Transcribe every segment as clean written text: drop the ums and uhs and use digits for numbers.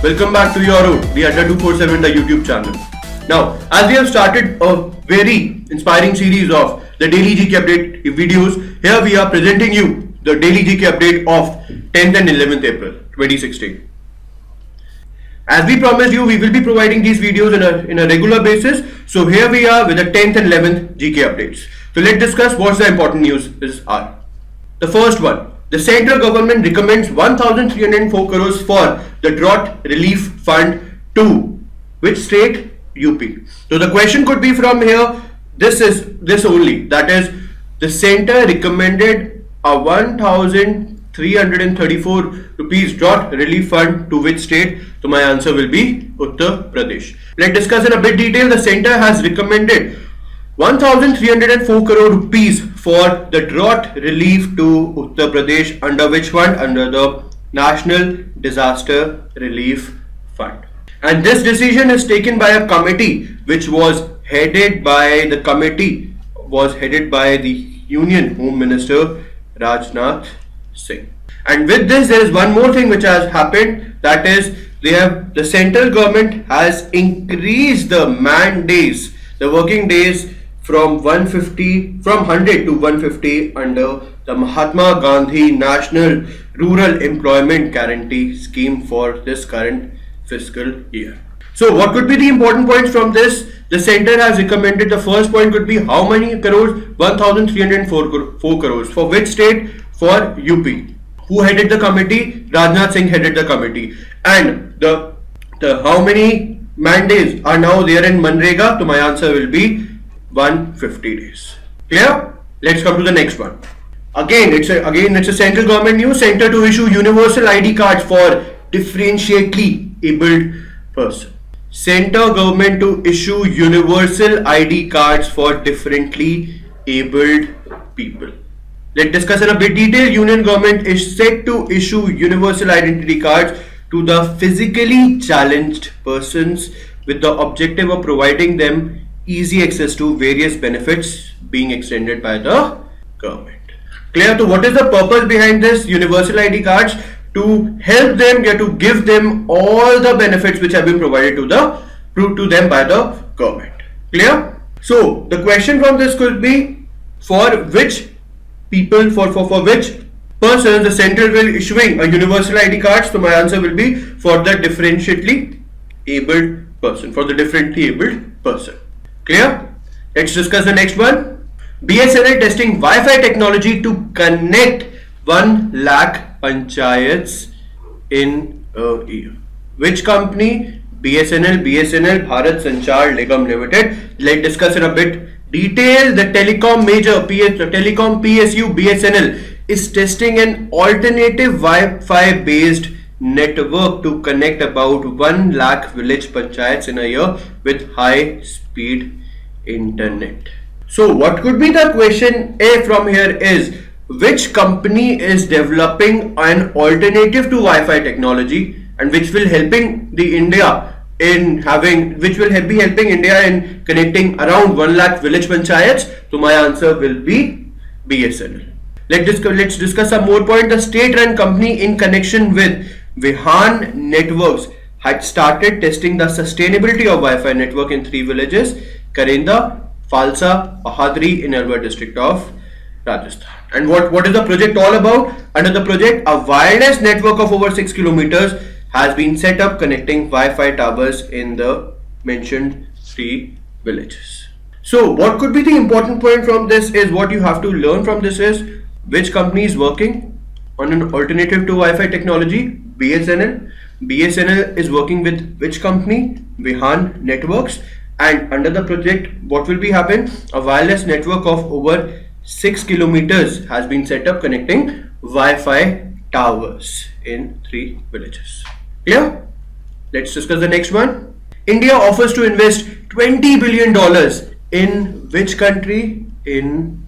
Welcome back to your own, the Adda 247, the YouTube channel. Now, as we have started a very inspiring series of the daily GK update videos, here we are presenting you the daily GK update of 10th and 11th April 2016. As we promised you, we will be providing these videos in a regular basis. So here we are with the 10th and 11th GK updates. So let's discuss what the important news are. The first one, the central government recommends 1,304 crores for the drought relief fund to which state? UP. So the question could be from here, this only, that is the center recommended a 1,334 rupees drought relief fund to which state? So my answer will be Uttar Pradesh. Let's discuss in a bit detail. The center has recommended 1,304 crore rupees for the drought relief to Uttar Pradesh under which fund? Under the National Disaster Relief Fund. And this decision is taken by a committee which was headed by the Union Home Minister Rajnath Singh. And with this, there is one more thing which has happened, that is the central government has increased the the working days from 100 to 150 under the Mahatma Gandhi National Rural Employment Guarantee Scheme for this current fiscal year. So what could be the important points from this? The center has recommended, the first point could be how many crores? 1,304 crores. For which state? For UP. Who headed the committee? Rajnath Singh headed the committee. And the how many man days are now there in Manrega? So my answer will be 150 days. Clear? Let's come to the next one. Again, it's a central government news. Center to issue universal ID cards for differentially abled person. Center government to issue universal ID cards for differently abled people. Let's discuss in a bit detail. Union government is set to issue universal identity cards to the physically challenged persons with the objective of providing them easy access to various benefits being extended by the government. Clear? To what is the purpose behind this universal ID cards? To help them, to give them all the benefits which have been provided to them by the government. Clear? So the question from this could be, for which people, for which persons the central will issuing a universal ID cards? So my answer will be for the differentially abled person. For the differently abled person. Clear? Let's discuss the next one. BSNL testing Wi-Fi technology to connect 1 lakh panchayats in a year. Which company? BSNL Bharat Sanchar Nigam Limited. Let's discuss in a bit detail. The telecom major, telecom PSU BSNL is testing an alternative Wi-Fi based network to connect about 1 lakh village panchayats in a year with high speed internet. So what could be the question A from here is, which company is developing an alternative to Wi-Fi technology and which will be helping India in connecting around 1 lakh village panchayats? So my answer will be BSNL. Let's discuss some more points. The state-run company in connection with Vihan Networks had started testing the sustainability of Wi-Fi network in 3 villages: Karenda, Falsa, Bahadri in Alwar district of Rajasthan. And what is the project all about? Under the project, a wireless network of over 6 kilometers has been set up connecting Wi-Fi towers in the mentioned 3 villages. So what could be the important point from this is, what you have to learn from this is, which company is working on an alternative to Wi-Fi technology? BSNL. BSNL is working with which company? Vihan Networks. And under the project, what will be happen? A wireless network of over 6 kilometers has been set up connecting Wi-Fi towers in 3 villages. Clear? Let's discuss the next one. India offers to invest $20 billion in which country? In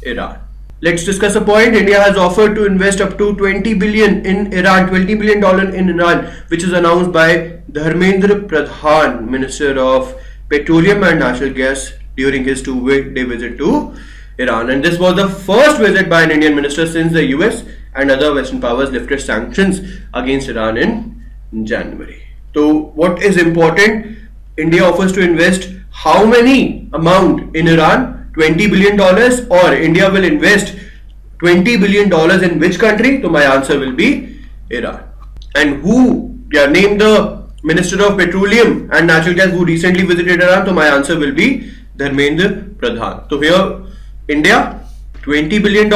Iran. Let's discuss a point. India has offered to invest up to $20 billion in Iran, $20 billion in Iran, which is announced by Dharmendra Pradhan, Minister of Petroleum and Natural Gas, during his 2-day visit to Iran. And this was the first visit by an Indian minister since the US and other Western powers lifted sanctions against Iran in January. So what is important? India offers to invest how many amount in Iran? $20 billion, or India will invest $20 billion in which country? So my answer will be Iran. And who, name the Minister of Petroleum and Natural Gas who recently visited Iran. So my answer will be Dharmendra Pradhan. So here India, $20 billion,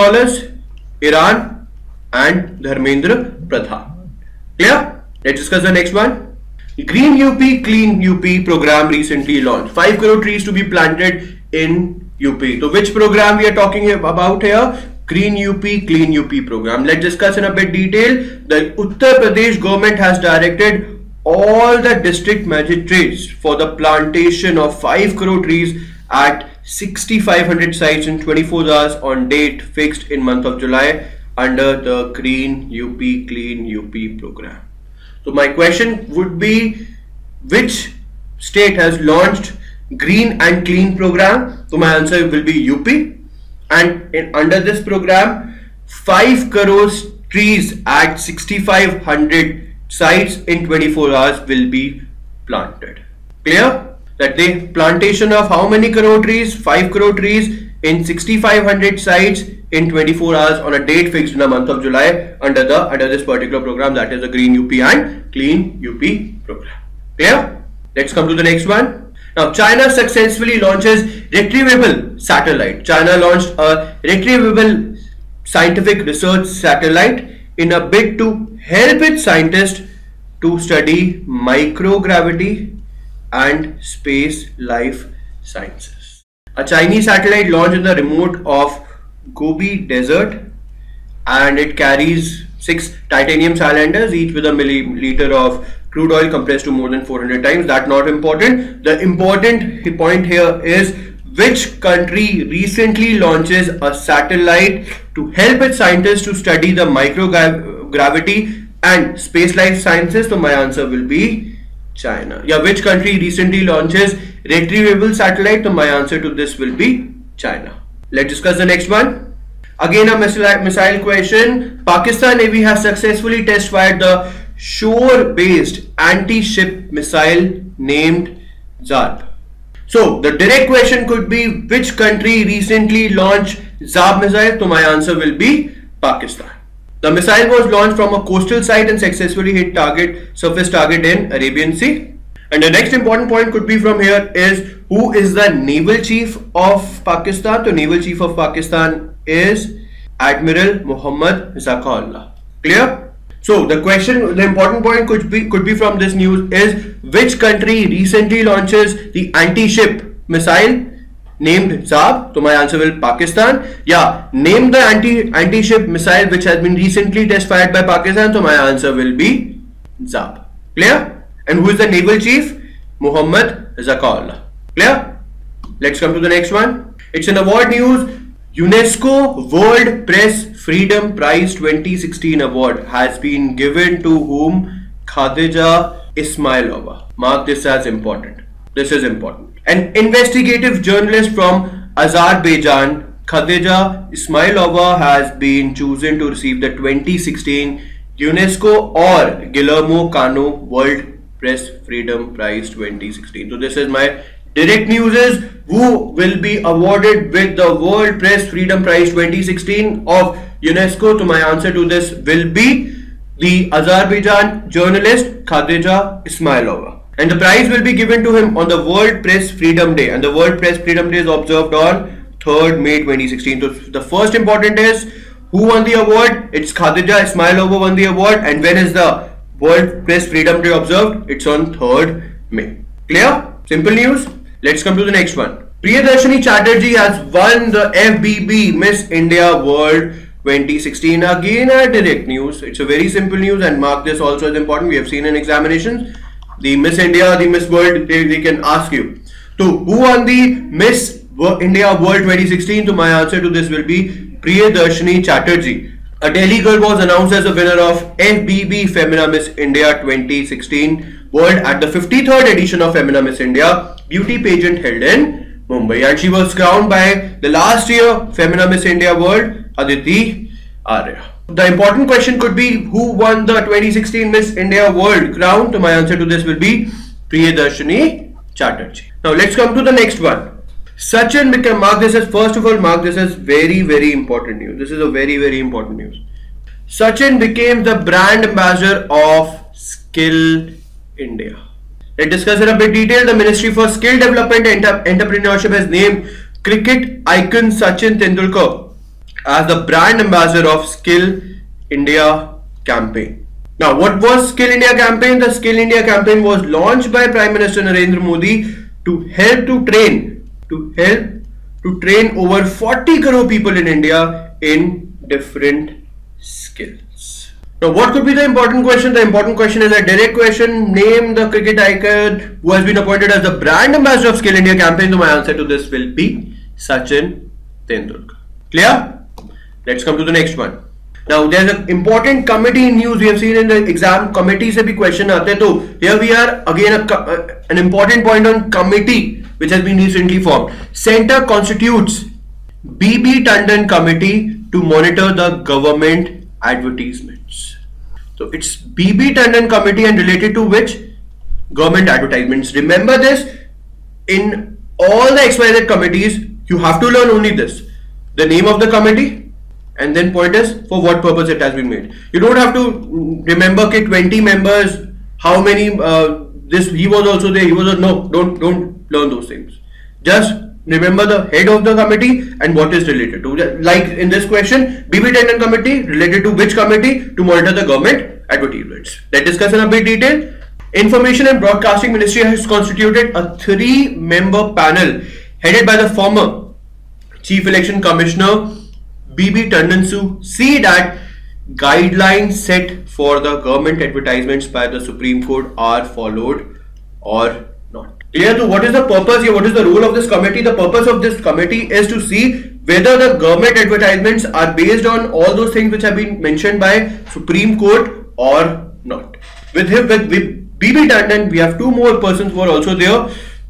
Iran and Dharmendra Pradhan. Clear? Let's discuss the next one. Green UP, Clean UP program recently launched. 5 crore trees to be planted in UP. So which program we are talking about here? Green UP, Clean UP program. Let's discuss in a bit detail. The Uttar Pradesh government has directed all the district magistrates for the plantation of 5 crore trees at 6,500 sites in 24 hours on date fixed in month of July under the Green UP, Clean UP program. So my question would be, which state has launched Green and Clean program? So my answer will be UP. And under this program, 5 crore trees at 6,500 sites in 24 hours will be planted. Clear? That the plantation of how many crore trees? 5 crore trees in 6,500 sites in 24 hours on a date fixed in the month of July under this particular program, that is the Green UP and Clean UP program. Clear? Let's come to the next one. Now, China successfully launches Retrievable satellite. China launched a Retrievable scientific research satellite in a bid to help its scientists to study microgravity and space life sciences. A Chinese satellite launched in the remote of Gobi Desert, and it carries 6 titanium cylinders, each with a milliliter of crude oil compressed to more than 400 times. That's not important. The important point here is which country recently launches a satellite to help its scientists to study the microgravity and space life sciences. So my answer will be China. Yeah, which country recently launches Retrievable satellite? So my answer to this will be China. Let's discuss the next one. Again a missile question. Pakistan Navy has successfully test fired the shore-based anti-ship missile named ZARP. So the direct question could be, which country recently launched ZARP missile? So my answer will be Pakistan. The missile was launched from a coastal site and successfully hit surface target in Arabian Sea. And the next important point could be from here is, who is the naval chief of Pakistan? The naval chief of Pakistan is Admiral Muhammad Zakawullah. Clear? So the important point could be from this news is, which country recently launches the anti-ship missile named ZARP? So my answer will be Pakistan. Yeah, name the anti-ship missile which has been recently test fired by Pakistan. So my answer will be ZARP. Clear? And who is the naval chief? Muhammad Zakawullah. Clear? Let's come to the next one. It's an award news. UNESCO World Press Freedom Prize 2016 award has been given to whom? Khadija Ismailova. Mark this as important. This is important. An investigative journalist from Azerbaijan, Khadija Ismailova, has been chosen to receive the 2016 UNESCO or Guillermo Cano World Press Freedom Prize 2016. So this is my direct news is, who will be awarded with the World Press Freedom Prize 2016 of UNESCO? So my answer to this will be the Azerbaijan journalist Khadija Ismailova. And the prize will be given to him on the World Press Freedom Day. And the World Press Freedom Day is observed on 3rd May 2016. So the first important is, who won the award? It's Khadija Ismailova won the award. And when is the World Press Freedom Day observed? It's on 3rd May. Clear? Simple news. Let's come to the next one. Priyadarshini Chatterjee has won the FBB Miss India World 2016. Again a direct news. It's a very simple news, and mark this also as important. We have seen in examinations, the Miss India, the Miss World, they can ask you. So who won the Miss India World 2016? So my answer to this will be Priyadarshini Chatterjee. A Delhi girl was announced as the winner of FBB Femina Miss India 2016 World at the 53rd edition of Femina Miss India beauty pageant held in Mumbai, and she was crowned by the last year Femina Miss India World Aditi Arya. The important question could be, who won the 2016 Miss India World crown? So my answer to this will be Priyadarshini Chatterjee. Now let's come to the next one. Sachin became, mark this as, first of all, mark this as very, very important news. This is a very, very important news. Sachin became the brand ambassador of Skill India. Let's discuss in a bit detail. The Ministry for Skill Development and Entrepreneurship has named cricket icon Sachin Tendulkar as the brand ambassador of Skill India campaign. Now, what was Skill India campaign? The Skill India campaign was launched by Prime Minister Narendra Modi to help to train over 40 crore people in India in different skills. Now, what could be the important question? The important question is a direct question. Name the cricket icon who has been appointed as the brand ambassador of Skill India campaign. So my answer to this will be Sachin Tendulkar. Clear? Let's come to the next one. Now, there's an important committee news we have seen in the exam. Committee se bhi question aate hai. So here we are again an important point on committee which has been recently formed. Centre constitutes BB Tandon committee to monitor the government advertisements. So it's BB Tandon committee and related to which? Government advertisements. Remember this, in all the XYZ committees you have to learn only this, the name of the committee and then point is for what purpose it has been made. You don't have to remember 20 members, how many this he was also there, he was no, don't learn those things. Just remember the head of the committee and what is related to. Like in this question, BB Tandon committee related to which committee? To monitor the government advertisements. Let's discuss in a bit detail. Information and Broadcasting Ministry has constituted a 3-member panel headed by the former Chief Election Commissioner BB Tandon to see that guidelines set for the government advertisements by the Supreme Court are followed or not. Clear to what is the purpose here? What is the role of this committee? The purpose of this committee is to see whether the government advertisements are based on all those things which have been mentioned by Supreme Court or not. With BB Tandon, we have 2 more persons who are also there.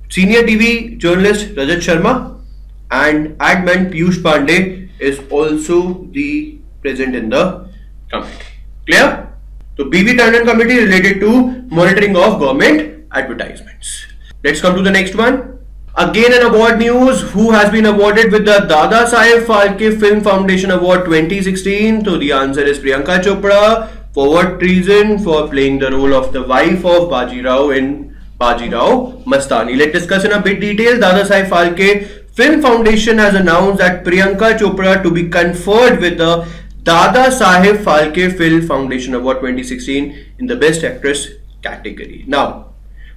Senior TV journalist Rajat Sharma and admin Piyush Pandey is also the present in the committee. Clear? So BB Tandon committee related to monitoring of government advertisements. Let's come to the next one. Again an award news. Who has been awarded with the Dada Saheb Phalke Film Foundation Award 2016? So the answer is Priyanka Chopra. For what reason? For playing the role of the wife of Baji Rao in Baji Rao Mastani. Let's discuss in a bit detail. Dada Saheb Phalke Film Foundation has announced that Priyanka Chopra to be conferred with the Dada Saheb Phalke Film Foundation Award 2016 in the Best Actress category. Now,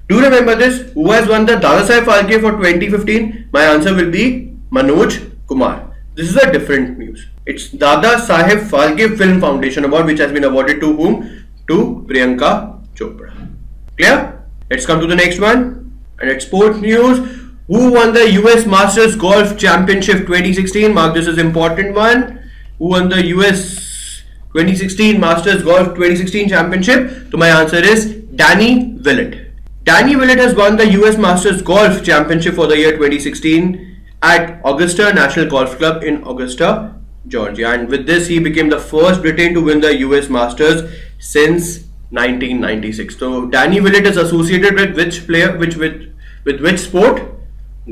do remember this, who has won the Dada Saheb Phalke for 2015? My answer will be Manoj Kumar. This is a different news. It's Dada Saheb Phalke Film Foundation Award which has been awarded to whom? To Priyanka Chopra. Clear? Let's come to the next one. And it's sports news. Who won the US Masters Golf Championship 2016? Mark this as important one. Who won the US 2016 Masters Golf 2016 Championship? So my answer is Danny Willett. Danny Willett has won the US Masters Golf Championship for the year 2016 at Augusta National Golf Club in Augusta, Georgia. And with this, he became the first Briton to win the US Masters since 1996. So Danny Willett is associated with which player, with which sport?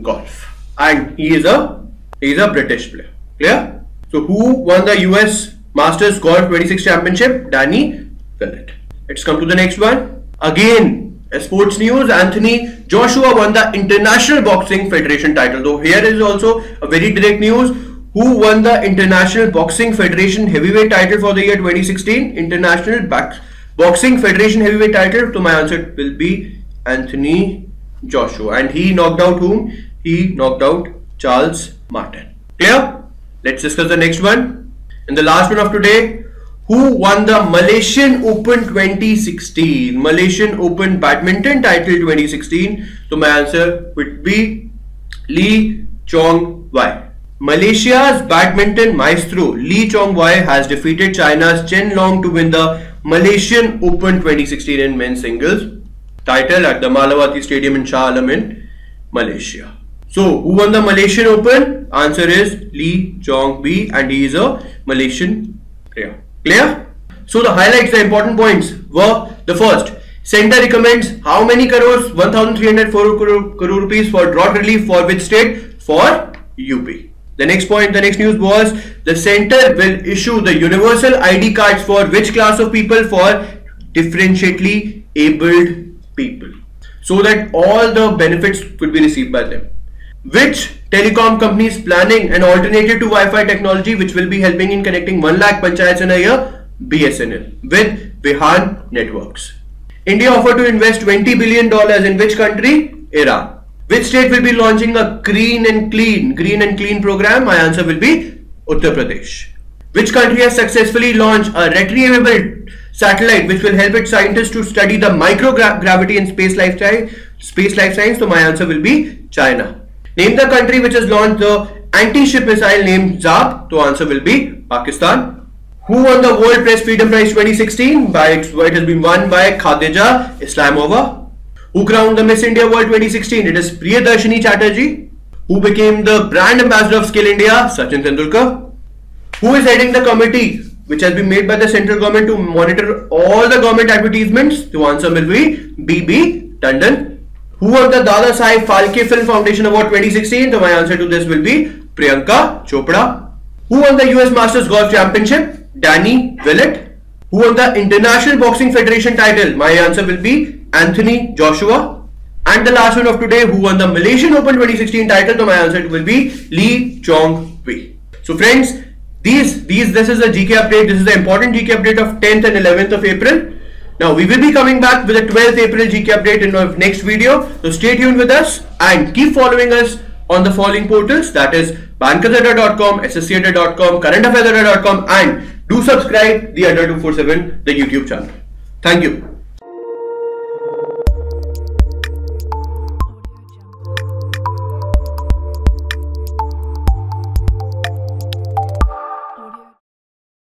Golf. And he is a British player. Clear? So who won the US Masters Golf 26 Championship? Danny Willett. Let's come to the next one. Again, sports news. Anthony Joshua won the International Boxing Federation title. Though here is also a very direct news. Who won the International Boxing Federation heavyweight title for the year 2016? International Boxing Federation heavyweight title. So my answer will be Anthony Joshua. And he knocked out whom? He knocked out Charles Martin. Clear? Let's discuss the next one. And the last one of today. Who won the Malaysian Open 2016? Malaysian Open Badminton title 2016. So my answer would be Lee Chong Wai. Malaysia's badminton maestro Lee Chong Wai has defeated China's Chen Long to win the Malaysian Open 2016 in men's singles title at the Malawati Stadium in Shah Alam in Malaysia. So who won the Malaysian Open? Answer is Lee Chong Wai and he is a Malaysian Clear? So the highlights, the important points were: the first, Center recommends how many crores? 1,304 crore rupees for drought relief for which state? For UP. The next point, the next news was the center will issue the universal ID cards for which class of people? For differentially abled people, so that all the benefits could be received by them. Which telecom company is planning an alternative to Wi-Fi technology which will be helping in connecting 1 lakh panchayats in a year? BSNL with Vihan Networks. India offered to invest $20 billion in which country? Iran. Which state will be launching a green and clean program? My answer will be Uttar Pradesh. Which country has successfully launched a retrievable satellite which will help its scientists to study the microgravity in space life science? So my answer will be China. Name the country which has launched the anti-ship missile named ZAP. So answer will be Pakistan. Who won the World Press Freedom Prize 2016? It has been won by Khadija Islamova. Who crowned the Miss India World 2016? It is Priyadarshini Chatterjee. Who became the brand ambassador of Skill India? Sachin Tendulkar. Who is heading the committee which has been made by the central government to monitor all the government advertisements? The answer will be B.B. Tandon. Who won the Dada Sai Phalke Film Foundation Award 2016? So my answer to this will be Priyanka Chopra. Who won the US Masters Golf Championship? Danny Willett. Who won the International Boxing Federation title? My answer will be Anthony Joshua. And the last one of today, who won the Malaysian Open 2016 title? So my answer will be Lee Chong Wei. So friends, this is the GK update. This is the important GK update of 10th and 11th of April. Now we will be coming back with a 12th April GK update in our next video. So stay tuned with us and keep following us on the following portals, that is bankersadda.com, sscadda.com, currentaffairs.com, and do subscribe the Adda 247, the YouTube channel. Thank you.